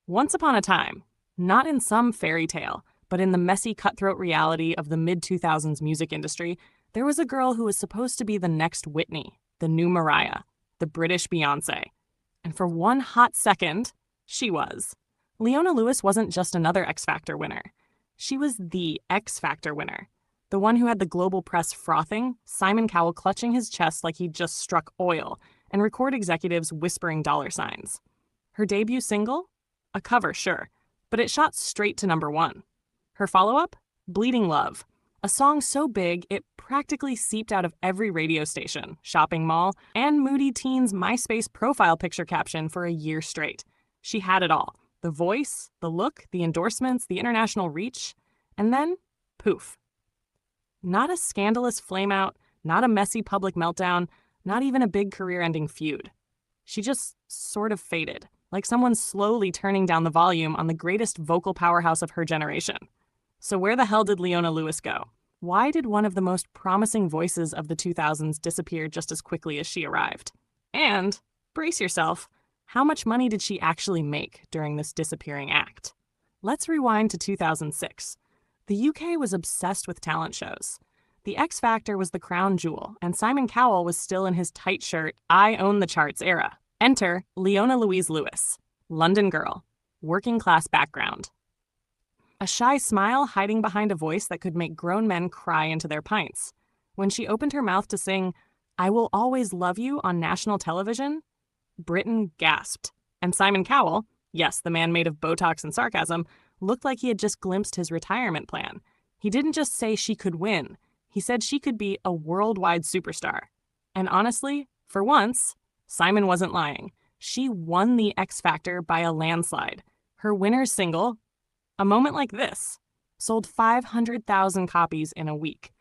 Once upon a time, not in some fairy tale, but in the messy cutthroat reality of the mid-2000s music industry, there was a girl who was supposed to be the next Whitney, the new Mariah, the British Beyoncé. And for one hot second, she was. Leona Lewis wasn't just another X Factor winner. She was the X Factor winner. The one who had the global press frothing, Simon Cowell clutching his chest like he'd just struck oil, and record executives whispering dollar signs. Her debut single? A cover, sure, but it shot straight to #1. Her follow-up? Bleeding Love, a song so big it practically seeped out of every radio station, shopping mall, and moody teen's MySpace profile picture caption for a year straight. She had it all. The voice, the look, the endorsements, the international reach, and then, poof. Not a scandalous flameout, not a messy public meltdown, not even a big career-ending feud. She just sort of faded, like someone slowly turning down the volume on the greatest vocal powerhouse of her generation. So where the hell did Leona Lewis go? Why did one of the most promising voices of the 2000s disappear just as quickly as she arrived? And, brace yourself, how much money did she actually make during this disappearing act? Let's rewind to 2006. The UK was obsessed with talent shows. The X Factor was the crown jewel, and Simon Cowell was still in his tight shirt, I own the charts era. Enter Leona Louise Lewis, London girl, working class background. A shy smile hiding behind a voice that could make grown men cry into their pints. When she opened her mouth to sing, I Will Always Love You on national television, Britain gasped. And Simon Cowell, yes, the man made of Botox and sarcasm, looked like he had just glimpsed his retirement plan. He didn't just say she could win. He said she could be a worldwide superstar. And honestly, for once, Simon wasn't lying. She won the X Factor by a landslide. Her winner's single, A Moment Like This, sold 500,000 copies in a week.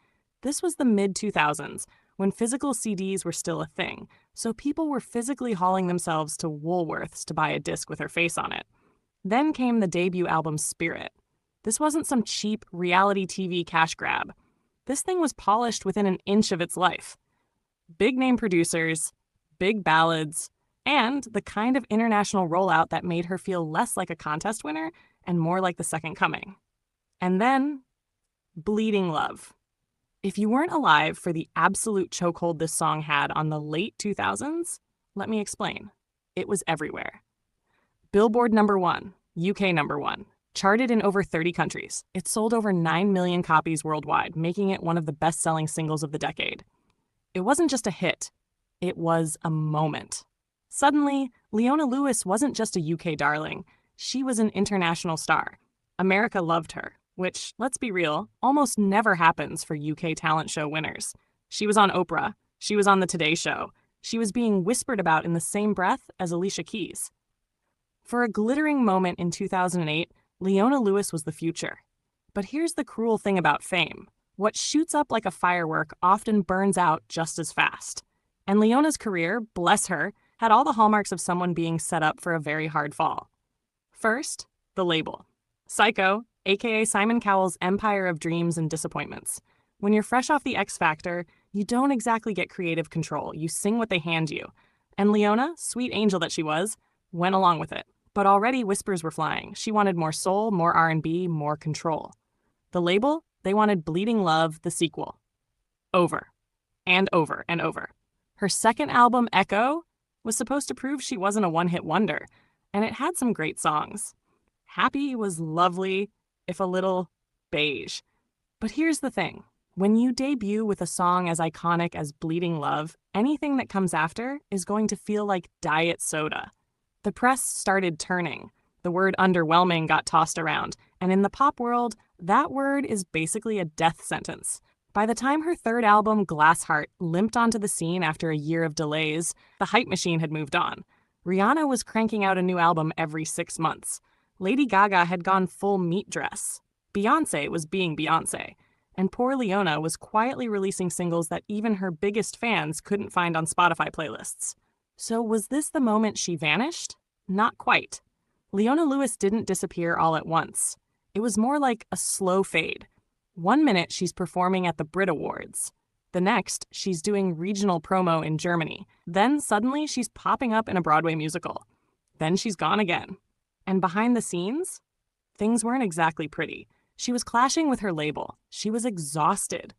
This was the mid-2000s, when physical CDs were still a thing, so people were physically hauling themselves to Woolworths to buy a disc with her face on it. Then came the debut album Spirit. This wasn't some cheap reality TV cash grab. This thing was polished within an inch of its life. Big-name producers, big ballads, and the kind of international rollout that made her feel less like a contest winner and more like the second coming. And then, Bleeding Love. If you weren't alive for the absolute chokehold this song had on the late 2000s, let me explain. It was everywhere. Billboard #1, UK #1, charted in over 30 countries. It sold over 9 million copies worldwide, making it one of the best-selling singles of the decade. It wasn't just a hit, it was a moment. Suddenly, Leona Lewis wasn't just a UK darling, she was an international star. America loved her, which, let's be real, almost never happens for UK talent show winners. She was on Oprah, she was on The Today Show, she was being whispered about in the same breath as Alicia Keys. For a glittering moment in 2008, Leona Lewis was the future. But here's the cruel thing about fame. What shoots up like a firework often burns out just as fast. And Leona's career, bless her, had all the hallmarks of someone being set up for a very hard fall. First, the label. Psycho, aka Simon Cowell's empire of dreams and disappointments. When you're fresh off the X Factor, you don't exactly get creative control. You sing what they hand you. And Leona, sweet angel that she was, went along with it. But already whispers were flying. She wanted more soul, more R&B, more control. The label? They wanted Bleeding Love, the sequel. Over. And over and over. Her second album, Echo, was supposed to prove she wasn't a one-hit wonder, and it had some great songs. Happy was lovely, if a little beige. But here's the thing. When you debut with a song as iconic as Bleeding Love, anything that comes after is going to feel like diet soda. The press started turning. The word underwhelming got tossed around, and in the pop world, that word is basically a death sentence. By the time her third album, Glass Heart, limped onto the scene after a year of delays, the hype machine had moved on. Rihanna was cranking out a new album every 6 months. Lady Gaga had gone full meat dress. Beyoncé was being Beyoncé. And poor Leona was quietly releasing singles that even her biggest fans couldn't find on Spotify playlists. So was this the moment she vanished? Not quite. Leona Lewis didn't disappear all at once. It was more like a slow fade. One minute she's performing at the Brit Awards. The next, she's doing regional promo in Germany. Then suddenly she's popping up in a Broadway musical. Then she's gone again. And behind the scenes, things weren't exactly pretty. She was clashing with her label. She was exhausted.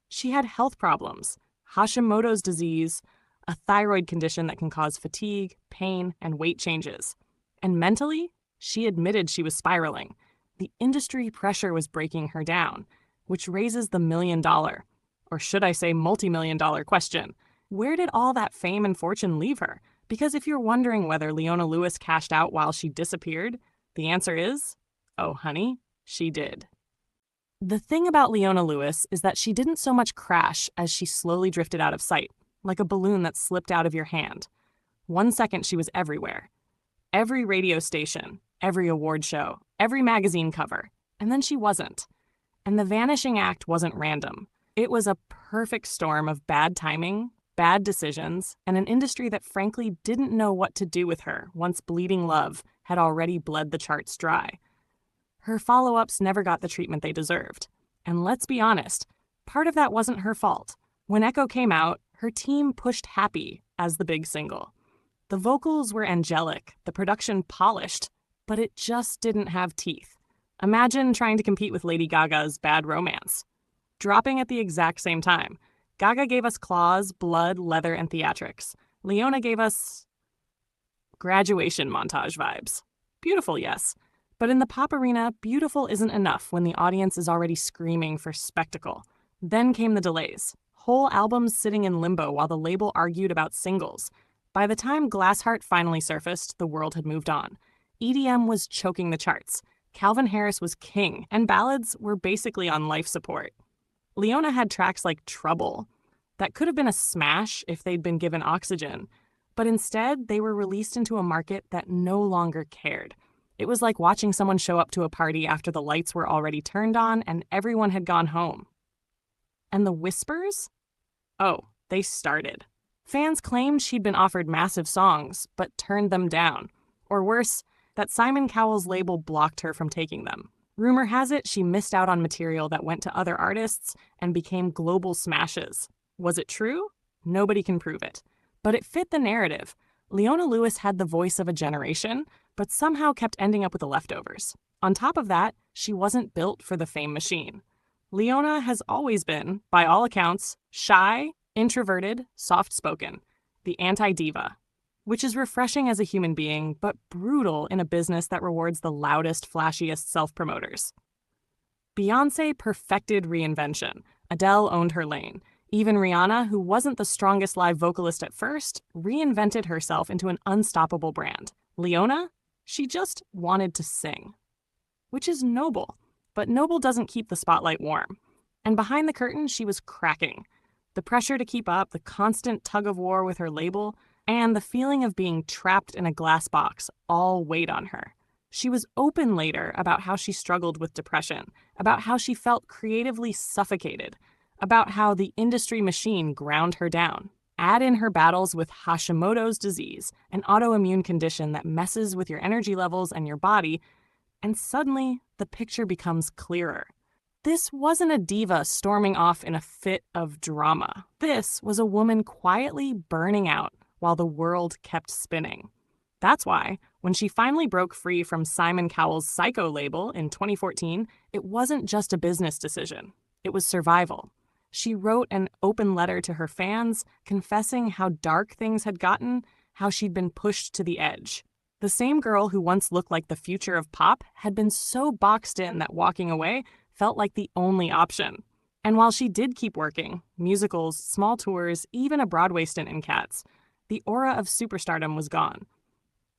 She had health problems, Hashimoto's disease, a thyroid condition that can cause fatigue, pain, and weight changes. And mentally, she admitted she was spiraling. The industry pressure was breaking her down, which raises the $1,000,000, or should I say multi-million-dollar question. Where did all that fame and fortune leave her? Because if you're wondering whether Leona Lewis cashed out while she disappeared, the answer is, oh honey, she did. The thing about Leona Lewis is that she didn't so much crash as she slowly drifted out of sight, like a balloon that slipped out of your hand. 1 second she was everywhere. Every radio station, every award show, every magazine cover, and then she wasn't. And the Vanishing act wasn't random. It was a perfect storm of bad timing, bad decisions, and an industry that frankly didn't know what to do with her once Bleeding Love had already bled the charts dry. Her follow-ups never got the treatment they deserved. And let's be honest, part of that wasn't her fault. When Echo came out, her team pushed Happy as the big single. The vocals were angelic, the production polished, but it just didn't have teeth. Imagine trying to compete with Lady Gaga's Bad Romance. Dropping at the exact same time. Gaga gave us claws, blood, leather, and theatrics. Leona gave us graduation montage vibes. Beautiful, yes. But in the pop arena, beautiful isn't enough when the audience is already screaming for spectacle. Then came the delays. Whole albums sitting in limbo while the label argued about singles. By the time Glassheart finally surfaced, the world had moved on. EDM was choking the charts. Calvin Harris was king, and ballads were basically on life support. Leona had tracks like Trouble that could have been a smash if they'd been given oxygen, but instead they were released into a market that no longer cared. It was like watching someone show up to a party after the lights were already turned on and everyone had gone home. And the whispers? Oh, they started. Fans claimed she'd been offered massive songs, but turned them down. Or worse, that Simon Cowell's label blocked her from taking them. Rumor has it she missed out on material that went to other artists and became global smashes. Was it true? Nobody can prove it. But it fit the narrative. Leona Lewis had the voice of a generation, but somehow kept ending up with the leftovers. On top of that, she wasn't built for the fame machine. Leona has always been, by all accounts, shy, introverted, soft-spoken, the anti-diva, which is refreshing as a human being, but brutal in a business that rewards the loudest, flashiest self-promoters. Beyoncé perfected reinvention. Adele owned her lane. Even Rihanna, who wasn't the strongest live vocalist at first, reinvented herself into an unstoppable brand. Leona? She just wanted to sing. Which is noble, but noble doesn't keep the spotlight warm. And behind the curtain, she was cracking. The pressure to keep up, the constant tug-of-war with her label, and the feeling of being trapped in a glass box all weighed on her. She was open later about how she struggled with depression, about how she felt creatively suffocated, about how the industry machine ground her down. Add in her battles with Hashimoto's disease, an autoimmune condition that messes with your energy levels and your body, and suddenly the picture becomes clearer. This wasn't a diva storming off in a fit of drama. This was a woman quietly burning out while the world kept spinning. That's why, when she finally broke free from Simon Cowell's Psycho label in 2014, it wasn't just a business decision. It was survival. She wrote an open letter to her fans, confessing how dark things had gotten, how she'd been pushed to the edge. The same girl who once looked like the future of pop had been so boxed in that walking away felt like the only option. And while she did keep working, musicals, small tours, even a Broadway stint in Cats, the aura of superstardom was gone.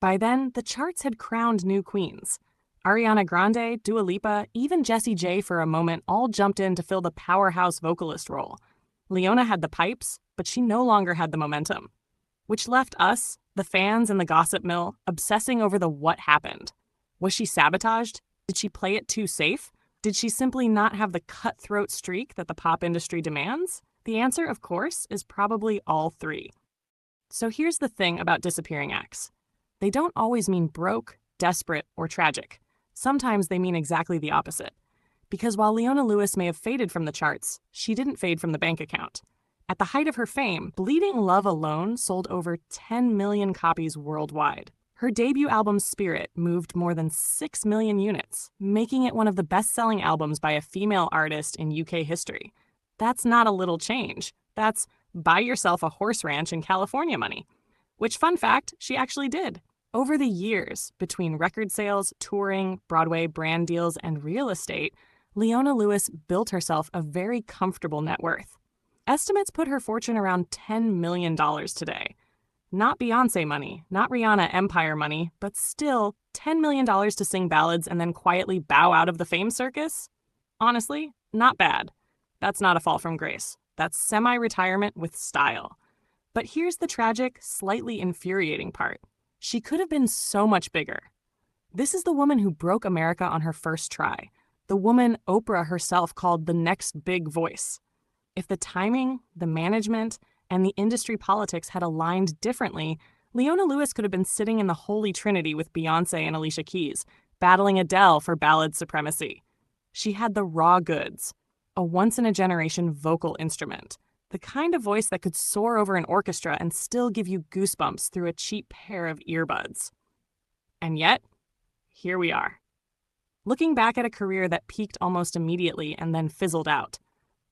By then, the charts had crowned new queens. Ariana Grande, Dua Lipa, even Jessie J for a moment all jumped in to fill the powerhouse vocalist role. Leona had the pipes, but she no longer had the momentum. Which left us, the fans and the gossip mill, obsessing over the what happened. Was she sabotaged? Did she play it too safe? Did she simply not have the cutthroat streak that the pop industry demands? The answer, of course, is probably all three. So here's the thing about disappearing acts. They don't always mean broke, desperate, or tragic. Sometimes they mean exactly the opposite. Because while Leona Lewis may have faded from the charts, she didn't fade from the bank account. At the height of her fame, Bleeding Love alone sold over 10 million copies worldwide. Her debut album Spirit moved more than 6 million units, making it one of the best-selling albums by a female artist in UK history. That's not a little change. That's buy yourself a horse ranch in California money. Which, fun fact, she actually did. Over the years, between record sales, touring, Broadway brand deals, and real estate, Leona Lewis built herself a very comfortable net worth. Estimates put her fortune around $10 million today. Not Beyoncé money, not Rihanna empire money, but still $10 million to sing ballads and then quietly bow out of the fame circus? Honestly, not bad. That's not a fall from grace. That's semi-retirement with style. But here's the tragic, slightly infuriating part. She could have been so much bigger. This is the woman who broke America on her first try. The woman Oprah herself called the next big voice. If the timing, the management, and the industry politics had aligned differently, Leona Lewis could have been sitting in the holy trinity with Beyoncé and Alicia Keys, battling Adele for ballad supremacy. She had the raw goods, a once-in-a-generation vocal instrument, the kind of voice that could soar over an orchestra and still give you goosebumps through a cheap pair of earbuds. And yet, here we are. Looking back at a career that peaked almost immediately and then fizzled out.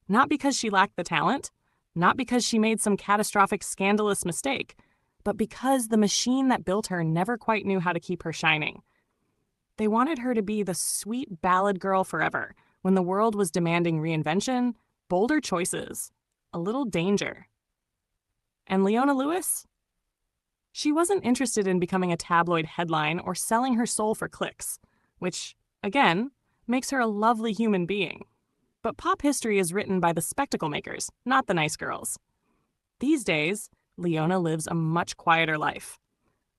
Not because she lacked the talent, not because she made some catastrophic, scandalous mistake, but because the machine that built her never quite knew how to keep her shining. They wanted her to be the sweet ballad girl forever, when the world was demanding reinvention, bolder choices, a little danger. And Leona Lewis? She wasn't interested in becoming a tabloid headline or selling her soul for clicks, which, again, makes her a lovely human being. But pop history is written by the spectacle makers, not the nice girls. These days, Leona lives a much quieter life.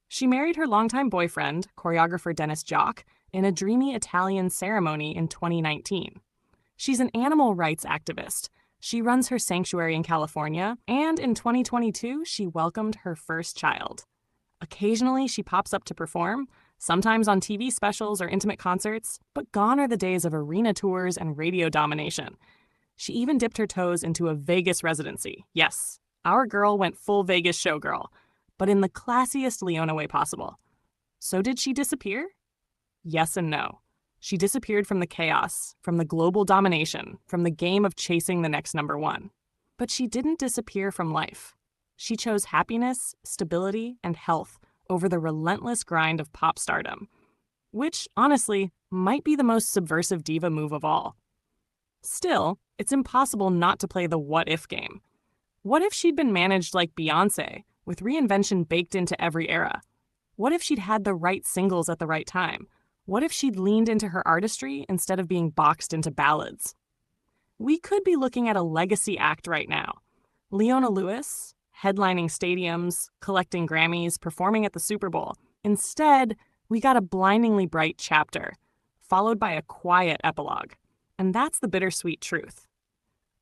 She married her longtime boyfriend, choreographer Dennis Jock, in a dreamy Italian ceremony in 2019. She's an animal rights activist. She runs her sanctuary in California, and in 2022, she welcomed her first child. Occasionally, she pops up to perform, sometimes on TV specials or intimate concerts, but gone are the days of arena tours and radio domination. She even dipped her toes into a Vegas residency. Yes, our girl went full Vegas showgirl, but in the classiest Leona way possible. So did she disappear? Yes and no. She disappeared from the chaos, from the global domination, from the game of chasing the next number one. But she didn't disappear from life. She chose happiness, stability, and health over the relentless grind of pop stardom, which, honestly, might be the most subversive diva move of all. Still, it's impossible not to play the what-if game. What if she'd been managed like Beyoncé, with reinvention baked into every era? What if she'd had the right singles at the right time? What if she'd leaned into her artistry instead of being boxed into ballads? We could be looking at a legacy act right now. Leona Lewis, headlining stadiums, collecting Grammys, performing at the Super Bowl. Instead, we got a blindingly bright chapter, followed by a quiet epilogue. And that's the bittersweet truth.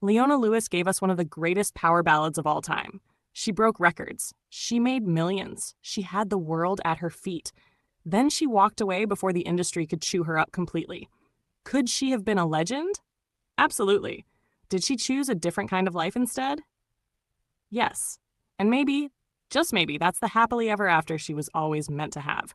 Leona Lewis gave us one of the greatest power ballads of all time. She broke records. She made millions. She had the world at her feet. Then she walked away before the industry could chew her up completely. Could she have been a legend? Absolutely. Did she choose a different kind of life instead? Yes. And maybe, just maybe, that's the happily ever after she was always meant to have.